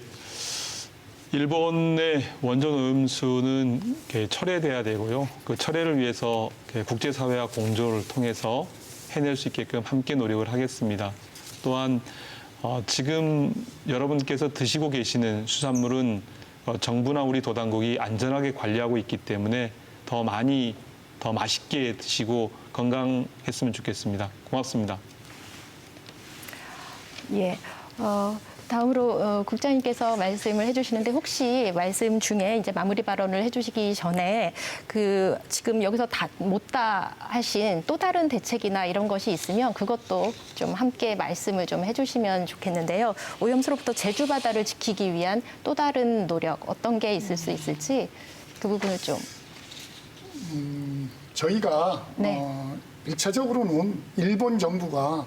일본의 원전 오염수는 철회돼야 되고요. 그 철회를 위해서 국제사회와 공조를 통해서 해낼 수 있게끔 함께 노력을 하겠습니다. 또한 지금 여러분께서 드시고 계시는 수산물은 정부나 우리 도당국이 안전하게 관리하고 있기 때문에 더 많이 더 맛있게 드시고 건강했으면 좋겠습니다. 고맙습니다. 예. 다음으로 국장님께서 말씀을 해주시는데 혹시 말씀 중에 이제 마무리 발언을 해주시기 전에 그 지금 여기서 못다 하신 또 다른 대책이나 이런 것이 있으면 그것도 좀 함께 말씀을 좀 해주시면 좋겠는데요. 오염수로부터 제주 바다를 지키기 위한 또 다른 노력 어떤 게 있을 수 있을지 그 부분을 좀. 저희가 네. 1차적으로는 일본 정부가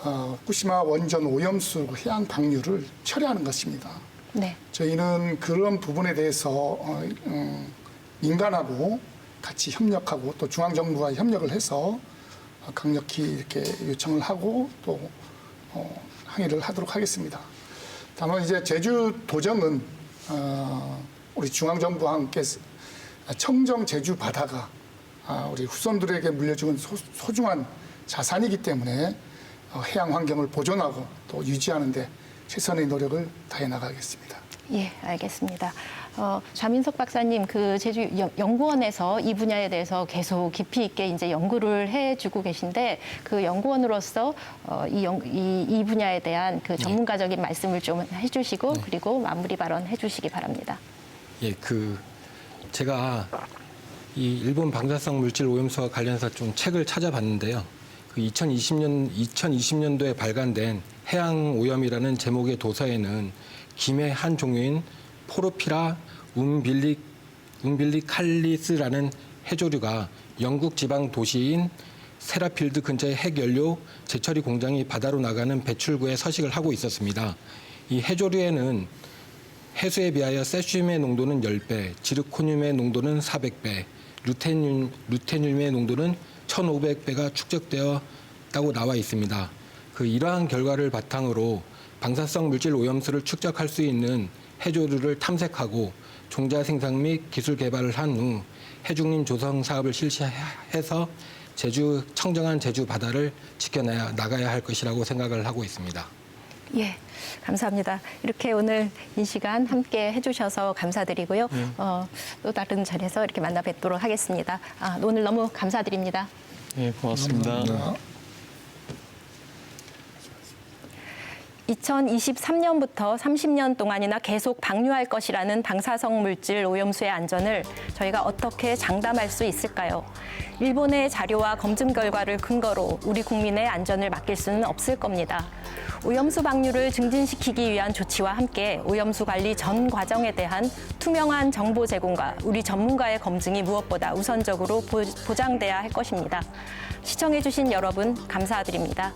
후쿠시마 원전 오염수 해양 방류를 철회하는 것입니다. 네. 저희는 그런 부분에 대해서 민간하고 같이 협력하고 또 중앙정부와 협력을 해서 강력히 이렇게 요청을 하고 또 항의를 하도록 하겠습니다. 다만 이제 제주도정은 우리 중앙정부와 함께 청정 제주 바다가 우리 후손들에게 물려준 소중한 자산이기 때문에 해양 환경을 보존하고 또 유지하는 데 최선의 노력을 다해 나가겠습니다. 예, 알겠습니다. 좌민석 박사님, 그 제주 연구원에서 이 분야에 대해서 계속 깊이 있게 이제 연구를 해주고 계신데 그 연구원으로서 이 분야에 대한 그 전문가적인 말씀을 좀 해주시고 그리고 마무리 발언 해주시기 바랍니다. 예, 제가 이 일본 방사성 물질 오염수와 관련해서 좀 책을 찾아봤는데요. 그 2020년도에 발간된 해양 오염이라는 제목의 도서에는 김의 한 종류인 포르피라 움빌리칼리스라는 해조류가 영국 지방 도시인 세라필드 근처의 핵연료 재처리 공장이 바다로 나가는 배출구에 서식을 하고 있었습니다. 이 해조류에는 해수에 비하여 세슘의 농도는 10배, 지르코늄의 농도는 400배, 루테늄의 농도는 1500배가 축적되었다고 나와 있습니다. 이러한 결과를 바탕으로 방사성 물질 오염수를 축적할 수 있는 해조류를 탐색하고 종자 생산 및 기술 개발을 한 후 해중림 조성 사업을 실시해서 청정한 제주 바다를 지켜나가야 할 것이라고 생각을 하고 있습니다. 예, 감사합니다. 이렇게 오늘 이 시간 함께 해주셔서 감사드리고요. 또 다른 자리에서 이렇게 만나 뵙도록 하겠습니다. 오늘 너무 감사드립니다. 네, 고맙습니다. 2023년부터 30년 동안이나 계속 방류할 것이라는 방사성 물질 오염수의 안전을 저희가 어떻게 장담할 수 있을까요? 일본의 자료와 검증 결과를 근거로 우리 국민의 안전을 맡길 수는 없을 겁니다. 오염수 방류를 증진시키기 위한 조치와 함께 오염수 관리 전 과정에 대한 투명한 정보 제공과 우리 전문가의 검증이 무엇보다 우선적으로 보장돼야 할 것입니다. 시청해주신 여러분 감사드립니다.